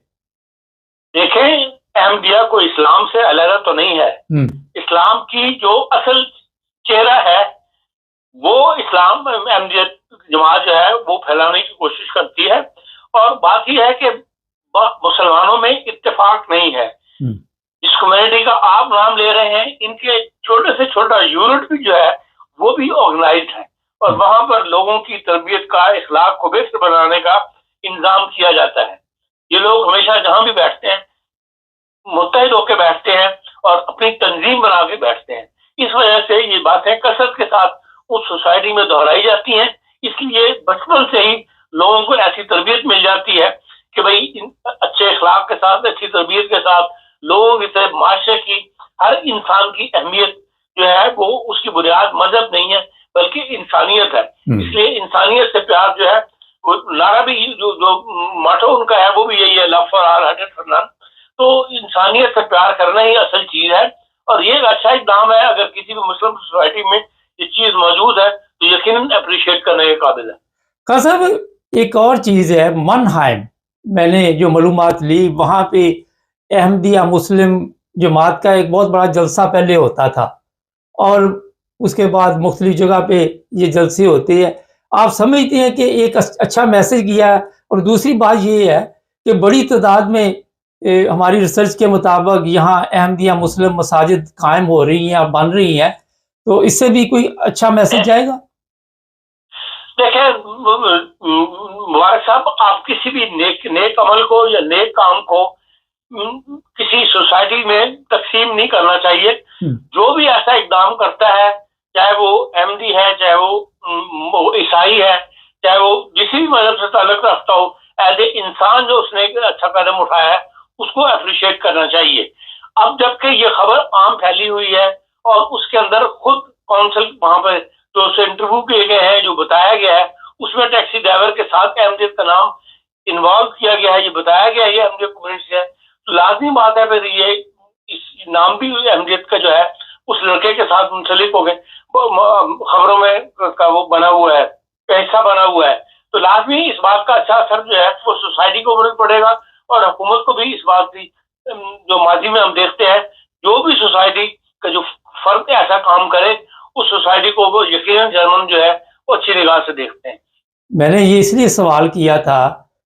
دیکھیں، احمدیہ کو اسلام سے علیحدہ تو نہیں ہے. اسلام کی جو اصل چہرہ ہے وہ اسلام احمدیہ جماعت جو ہے وہ پھیلانے کی کوشش کرتی ہے. اور بات یہ ہے کہ مسلمانوں میں اتفاق نہیں ہے. جس کمیونٹی کا آپ نام لے رہے ہیں ان کے چھوٹے سے چھوٹا یونٹ بھی جو ہے وہ بھی آرگنائزڈ ہے، اور وہاں پر لوگوں کی تربیت کا، اخلاق کو بہتر بنانے کا انتظام کیا جاتا ہے. یہ لوگ ہمیشہ جہاں بھی بیٹھتے ہیں متحد ہو کے بیٹھتے ہیں اور اپنی تنظیم بنا کے بیٹھتے ہیں. اس وجہ سے یہ باتیں کثرت کے ساتھ اس سوسائٹی میں دہرائی جاتی ہیں. اس لیے بچپن سے ہی لوگوں کو ایسی تربیت مل جاتی ہے کہ بھئی اچھے اخلاق کے ساتھ، اچھی تربیت کے ساتھ لوگوں کی طرف معاشرے کی ہر انسان کی اہمیت جو ہے وہ اس کی بنیاد مذہب نہیں ہے بلکہ انسانیت ہے. اس لیے انسانیت سے پیار جو ہے وہ نعرہ بھی جو ماٹو ان کا ہے وہ بھی یہی ہے، لو فار آل ہیٹڈ فار نن. تو انسانیت سے پیار کرنا ہی اصل چیز ہے، اور یہ ایک اچھا اقدام ہے. اگر کسی بھی مسلم سوسائٹی میں یہ چیز موجود ہے تو یقیناً اپریشیٹ کرنے کے قابل ہے. خان صاحب ایک اور چیز ہے منہائم، میں نے جو معلومات لی وہاں پہ احمدیہ مسلم جماعت کا ایک بہت بڑا جلسہ پہلے ہوتا تھا، اور اس کے بعد مختلف جگہ پہ یہ جلسے ہوتے ہیں. آپ سمجھتے ہیں کہ ایک اچھا میسج گیا ہے؟ اور دوسری بات یہ ہے کہ بڑی تعداد میں ہماری ریسرچ کے مطابق یہاں احمدیہ مسلم مساجد قائم ہو رہی ہیں اور بن رہی ہیں، تو اس سے بھی کوئی اچھا میسج جائے گا؟ دیکھیں مبارک صاحب، آپ کسی بھی نیک عمل کو یا نیک کام کو کسی سوسائٹی میں تقسیم نہیں کرنا چاہیے. جو بھی ایسا اقدام کرتا ہے، چاہے وہ احمدی ہے، چاہے وہ عیسائی ہے، چاہے وہ جسی بھی مذہب سے تعلق رکھتا ہو، ایز اے انسان جو اس نے ایک اچھا قدم اٹھایا ہے اس کو اپریشیٹ کرنا چاہیے. اب جبکہ یہ خبر عام پھیلی ہوئی ہے اور اس کے اندر خود کونسل وہاں پہ جو اسے انٹرویو کیے گئے ہیں، جو بتایا گیا ہے اس میں ٹیکسی ڈرائیور کے ساتھ احمدیت کا نام انوالو کیا گیا ہے، یہ بتایا گیا ہے یہ احمدیت کمیونٹی ہے، تو لازمی بات ہے پھر یہ اس نام بھی احمدیت کا جو ہے اس لڑکے کے ساتھ منسلک ہو گئے، خبروں میں کا وہ بنا ہوا ہے، حصہ بنا ہوا ہے. تو لازمی اس بات کا اچھا اثر جو ہے وہ سوسائٹی کو بھی پڑے گا اور حکومت کو بھی. اس بات کی جو ماضی میں ہم دیکھتے ہیں جو بھی سوسائٹی کا جو فرد ایسا کام کرے اس سوسائٹی کو وہ یقیناً جرمن جو ہے وہ اچھی نگاہ سے دیکھتے ہیں. میں نے یہ اس لیے سوال کیا تھا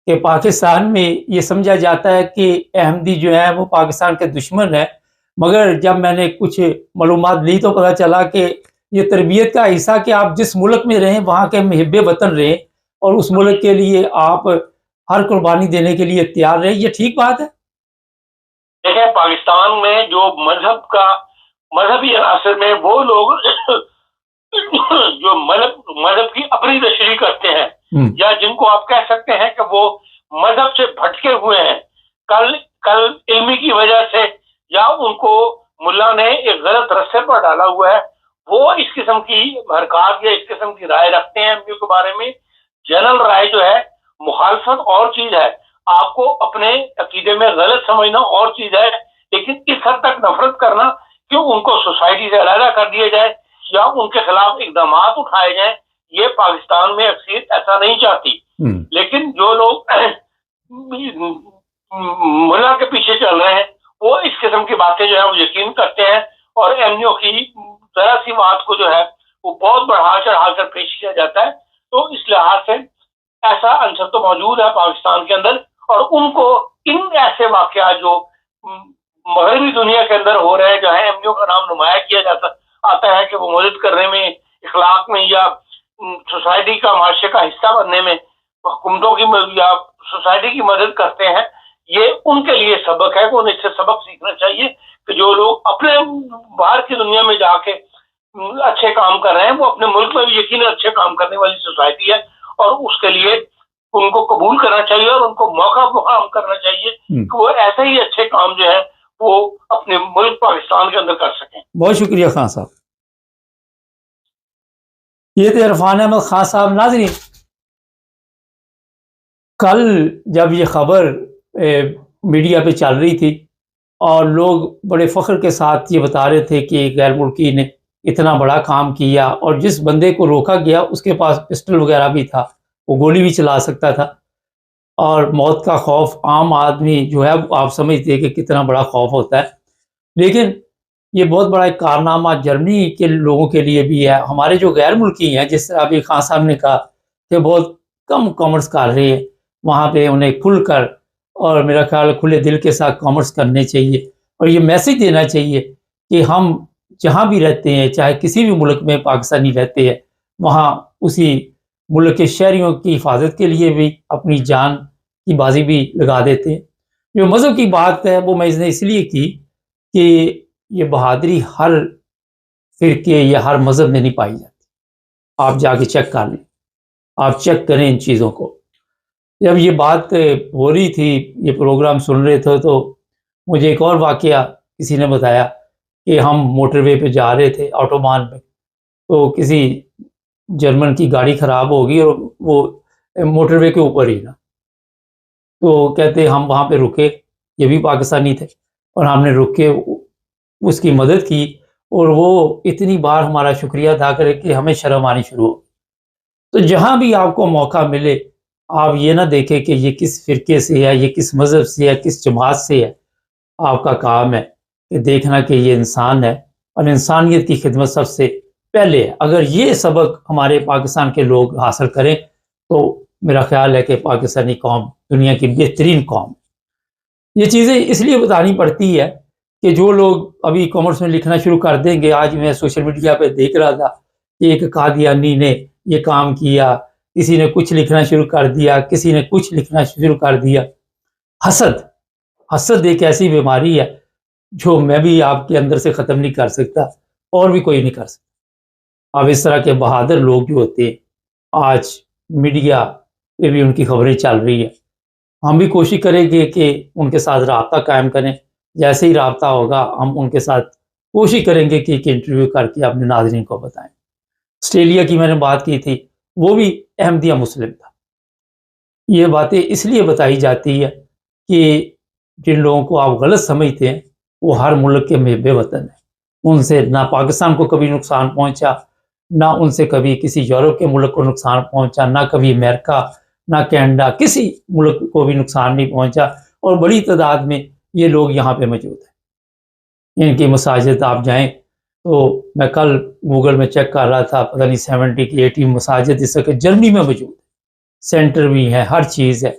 کہ پاکستان میں یہ سمجھا جاتا ہے کہ احمدی جو ہے وہ پاکستان کے دشمن ہے، مگر جب میں نے کچھ معلومات لی تو پتہ چلا کہ یہ تربیت کا حصہ کہ آپ جس ملک میں رہیں وہاں کے محب وطن رہیں اور اس ملک کے لیے آپ ہر قربانی دینے کے لیے تیار رہیں. یہ ٹھیک بات ہے؟ دیکھیں پاکستان میں جو مذہبی عناصر میں وہ لوگ جو مذہب کی اپنی تشریح کرتے ہیں یا جن کو آپ کہہ سکتے ہیں کہ وہ مذہب سے بھٹکے ہوئے ہیں، کل علمی کی وجہ سے یا ان کو ملا نے ایک غلط رستے پر ڈالا ہوا ہے، وہ اس قسم کی حرکات یا اس قسم کی رائے رکھتے ہیں احمدیوں کے بارے میں. جنرل رائے جو ہے مخالفت اور چیز ہے، آپ کو اپنے عقیدے میں غلط سمجھنا اور چیز ہے، لیکن اس حد تک نفرت کرنا کہ ان کو سوسائٹی سے علیحدہ کر دیا جائے یا ان کے خلاف اقدامات اٹھائے جائیں، یہ پاکستان میں اکثریت ایسا نہیں چاہتی. لیکن جو لوگ ملا کے پیچھے چل رہے ہیں وہ اس قسم کی باتیں جو ہے وہ یقین کرتے ہیں، اور احمدیوں کی ذرا سی بات کو جو ہے وہ بہت بڑھا چڑھا کر پیش کیا جاتا ہے. تو اس لحاظ سے ایسا عنصر تو موجود ہے پاکستان کے اندر، اور ان کو ان ایسے واقعات جو مغربی دنیا کے اندر ہو رہے ہیں جہاں احمدیوں کا نام نمایاں کیا آتا ہے کہ وہ مدد کرنے میں، اخلاق میں یا سوسائٹی کا معاشرے کا حصہ بننے میں حکومتوں کی یا سوسائٹی کی مدد کرتے ہیں، یہ ان کے لیے سبق ہے کہ انہیں اس سے سبق سیکھنا چاہیے کہ جو لوگ اپنے باہر کی دنیا میں جا کے اچھے کام کر رہے ہیں وہ اپنے ملک میں بھی یقیناً اچھے کام کرنے والی سوسائٹی ہے، اور اس کے لیے ان کو قبول کرنا چاہیے اور ان کو موقع فراہم کرنا چاہیے کہ وہ ایسے ہی اچھے کام جو ہے وہ اپنے ملک پاکستان کے اندر کر سکیں. بہت شکریہ خان صاحب. یہ تھے عرفان احمد خان صاحب. ناظرین، کل جب یہ خبر میڈیا پہ چل رہی تھی اور لوگ بڑے فخر کے ساتھ یہ بتا رہے تھے کہ غیر ملکی نے اتنا بڑا کام کیا، اور جس بندے کو روکا گیا اس کے پاس پسٹل وغیرہ بھی تھا، وہ گولی بھی چلا سکتا تھا، اور موت کا خوف عام آدمی جو ہے آپ سمجھتے ہیں کہ کتنا بڑا خوف ہوتا ہے. لیکن یہ بہت بڑا ایک کارنامہ جرمنی کے لوگوں کے لیے بھی ہے. ہمارے جو غیر ملکی ہیں، جس طرح ابھی خان صاحب نے کہا کہ بہت کم کامرس کر رہے ہیں، وہاں پہ انہیں کھل کر اور میرا خیال کھلے دل کے ساتھ کامرس کرنے چاہیے، اور یہ میسج دینا چاہیے کہ ہم جہاں بھی رہتے ہیں، چاہے کسی بھی ملک میں پاکستانی رہتے ہیں، وہاں اسی ملک کے شہریوں کی حفاظت کے لیے بھی اپنی جان کی بازی بھی لگا دیتے ہیں. جو مذہب کی بات ہے وہ میں نے اس لیے کی کہ یہ بہادری ہر فرقے یا ہر مذہب میں نہیں پائی جاتی. آپ جا کے چیک کر لیں، آپ چیک کریں ان چیزوں کو. جب یہ بات ہو رہی تھی، یہ پروگرام سن رہے تھے، تو مجھے ایک اور واقعہ کسی نے بتایا کہ ہم موٹر وے پہ جا رہے تھے، آٹوبان پہ، تو کسی جرمن کی گاڑی خراب ہوگی اور وہ موٹر وے کے اوپر ہی نا، تو کہتے ہم وہاں پہ رکے، یہ بھی پاکستانی تھے، اور ہم نے رک کے اس کی مدد کی، اور وہ اتنی بار ہمارا شکریہ ادا کرے کہ ہمیں شرم آنی شروع ہو. تو جہاں بھی آپ کو موقع ملے، آپ یہ نہ دیکھیں کہ یہ کس فرقے سے ہے، یہ کس مذہب سے ہے، کس جماعت سے ہے. آپ کا کام ہے کہ دیکھنا کہ یہ انسان ہے، اور انسانیت کی خدمت سب سے پہلے ہے. اگر یہ سبق ہمارے پاکستان کے لوگ حاصل کریں تو میرا خیال ہے کہ پاکستانی قوم دنیا کی بہترین قوم. یہ چیزیں اس لیے بتانی پڑتی ہے کہ جو لوگ ابھی کامرس میں لکھنا شروع کر دیں گے، آج میں سوشل میڈیا پہ دیکھ رہا تھا کہ ایک قادیانی نے یہ کام کیا، کسی نے کچھ لکھنا شروع کر دیا، کسی نے کچھ لکھنا شروع کر دیا. حسد ایک ایسی بیماری ہے جو میں بھی آپ کے اندر سے ختم نہیں کر سکتا، اور بھی کوئی نہیں کر سکتا. اب اس طرح کے بہادر لوگ جو ہوتے ہیں، آج میڈیا پہ بھی ان کی خبریں چل رہی ہیں، ہم بھی کوشش کریں گے کہ ان کے ساتھ رابطہ قائم کریں. جیسے ہی رابطہ ہوگا ہم ان کے ساتھ کوشش کریں گے کہ ایک انٹرویو کر کے اپنے ناظرین کو بتائیں. آسٹریلیا کی میں نے بات کی تھی، وہ بھی احمدیہ مسلم تھا. یہ باتیں اس لیے بتائی جاتی ہے کہ جن لوگوں کو آپ غلط سمجھتے ہیں وہ ہر ملک کے محب وطن ہیں. ان سے نہ پاکستان کو کبھی نقصان پہنچا، نہ ان سے کبھی کسی یورپ کے ملک کو نقصان پہنچا، نہ کبھی امریکہ، نہ کینیڈا، کسی ملک کو بھی نقصان نہیں پہنچا. اور بڑی تعداد میں یہ لوگ یہاں پہ موجود ہیں. ان کی مساجد آپ جائیں تو میں کل گوگل میں چیک کر رہا تھا، پتہ نہیں 70 کی 80 مساجد اس وقت جرمنی میں موجود ہے. سینٹر بھی ہے، ہر چیز ہے.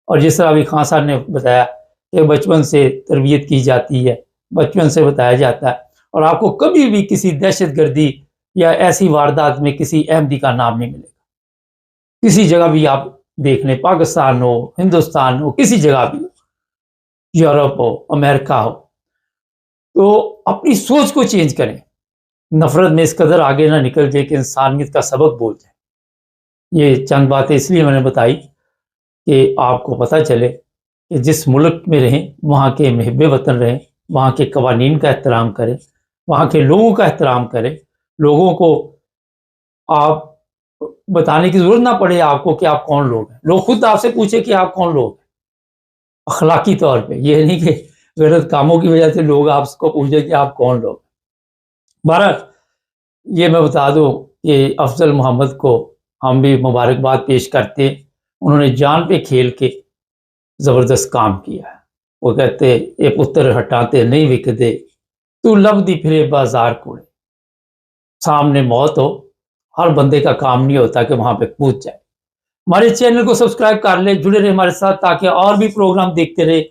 اور جس طرح ابھی خان صاحب نے بتایا کہ بچپن سے تربیت کی جاتی ہے، بچپن سے بتایا جاتا ہے، اور آپ کو کبھی بھی کسی دہشت گردی یا ایسی واردات میں کسی احمدی کا نام نہیں ملے گا. کسی جگہ بھی آپ دیکھ لیں، پاکستان ہو، ہندوستان ہو، کسی جگہ بھی ہو، یورپ ہو، امریکہ ہو. تو اپنی سوچ کو چینج کریں، نفرت میں اس قدر آگے نہ نکل جائے کہ انسانیت کا سبق بول جائے. یہ چند باتیں اس لیے میں نے بتائی کہ آپ کو پتہ چلے کہ جس ملک میں رہیں وہاں کے محب وطن رہیں، وہاں کے قوانین کا احترام کریں، وہاں کے لوگوں کا احترام کریں. لوگوں کو آپ بتانے کی ضرورت نہ پڑے آپ کو کہ آپ کون لوگ ہیں. لوگ خود آپ سے پوچھیں کہ آپ کون لوگ ہیں، اخلاقی طور پہ. یہ نہیں کہ غلط کاموں کی وجہ سے لوگ آپ کو پوچھیں کہ آپ کون لوگ. بہرحال یہ میں بتا دوں کہ افضل محمد کو ہم بھی مبارکباد پیش کرتے ہیں. انہوں نے جان پہ کھیل کے زبردست کام کیا ہے. وہ کہتے اے پتر ہٹاتے نہیں وکدے، تو لب دی پھرے بازار کوڑے. سامنے موت ہو، ہر بندے کا کام نہیں ہوتا کہ وہاں پہ کود جائے. ہمارے چینل کو سبسکرائب کر لیں، جڑے رہے ہمارے ساتھ تاکہ اور بھی پروگرام دیکھتے رہے.